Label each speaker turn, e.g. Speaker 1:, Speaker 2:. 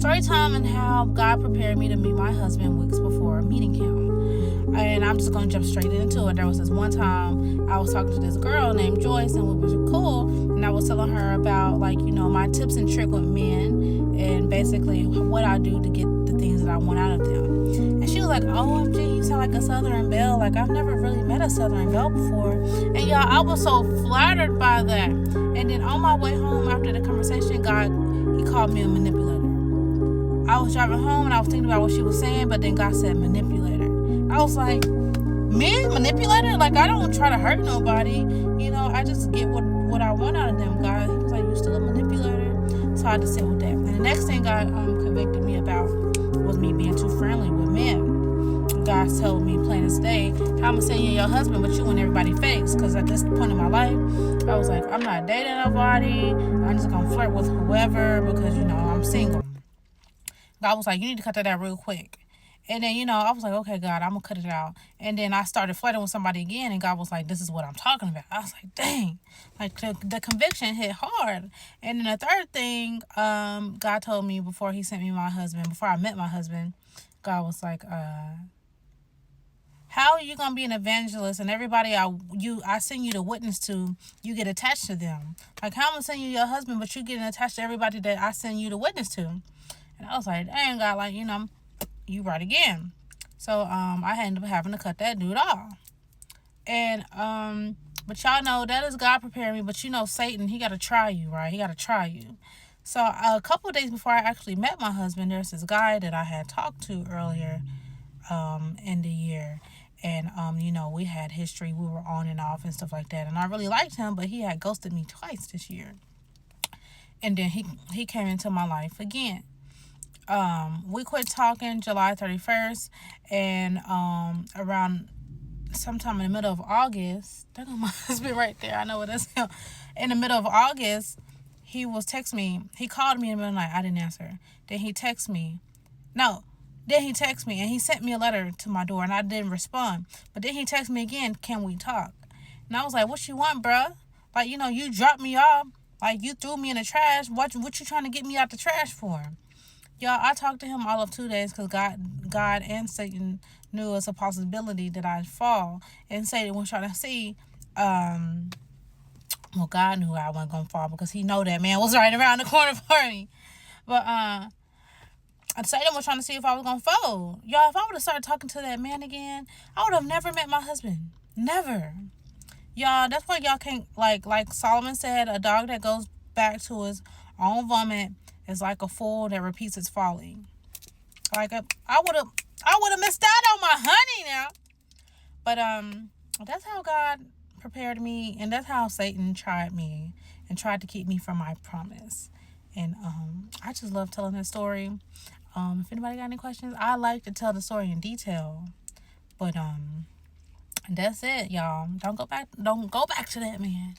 Speaker 1: story time and how God prepared me to meet my husband weeks before meeting him. And I'm just going to jump straight into it. There was this one time I was talking to this girl named Joyce, and we were cool. And I was telling her about, like, you know, my tips and trick with men and basically what I do to get the things that I want out of them. And she was like, OMG, you sound like a Southern Belle. Like, I've never really met a Southern Belle before. And y'all, I was so flattered by that. And then on my way home after the conversation, he called me a manipulator. I was driving home and I was thinking about what she was saying, but then God said manipulator. I was like, me? Manipulator? Like, I don't try to hurt nobody. You know, I just get what I want out of them, God. He was like, you still a manipulator? So I had to sit with that. And the next thing God convicted me about was me being too friendly with men. God told me plain as day, how I'm going to send you your husband, but you in everybody's face. Because at this point in my life, I was like, I'm not dating nobody. I'm just going to flirt with whoever because, you know, I'm single. God was like, you need to cut that out real quick. And then, you know, I was like, okay, God, I'm going to cut it out. And then I started flirting with somebody again, and God was like, this is what I'm talking about. I was like, dang. Like, the conviction hit hard. And then the third thing, God told me before he sent me my husband, before I met my husband, God was like, how are you going to be an evangelist and everybody I send you to witness to, you get attached to them? Like, how am I going to send you your husband, but you getting attached to everybody that I send you to witness to? And I was like, dang, God, like, you know, you right again. So I ended up having to cut that dude off. And but y'all know that is God preparing me. But you know, Satan, he got to try you, right? He got to try you. So a couple of days before I actually met my husband, there's this guy that I had talked to earlier in the year. And, you know, we had history. We were on and off and stuff like that. And I really liked him, but he had ghosted me twice this year. And then he came into my life again. We quit talking July 31st, and around sometime in the middle of August, there goes my husband right there, I know what that's him. In the middle of August, he was texting me. He called me in the middle of the night. I didn't answer. Then he texted me and he sent me a letter to my door, and I didn't respond. But then he texted me again, can we talk? And I was like, what you want, bruh? Like, you know, you dropped me off. Like, you threw me in the trash. What you trying to get me out the trash for? Y'all, I talked to him all of 2 days because God and Satan knew it's a possibility that I'd fall. And Satan was trying to see, well, God knew I wasn't going to fall because he know that man was right around the corner for me. But Satan was trying to see if I was going to fold. Y'all, if I would have started talking to that man again, I would have never met my husband. Never. Y'all, that's why y'all can't, like Solomon said, a dog that goes back to his own vomit is like a fool that repeats its folly. Like, I would have missed out on my honey now. But that's how God prepared me, and that's how Satan tried me and tried to keep me from my promise. And I just love telling that story. If anybody got any questions, I like to tell the story in detail. But that's it, y'all. Don't go back to that man.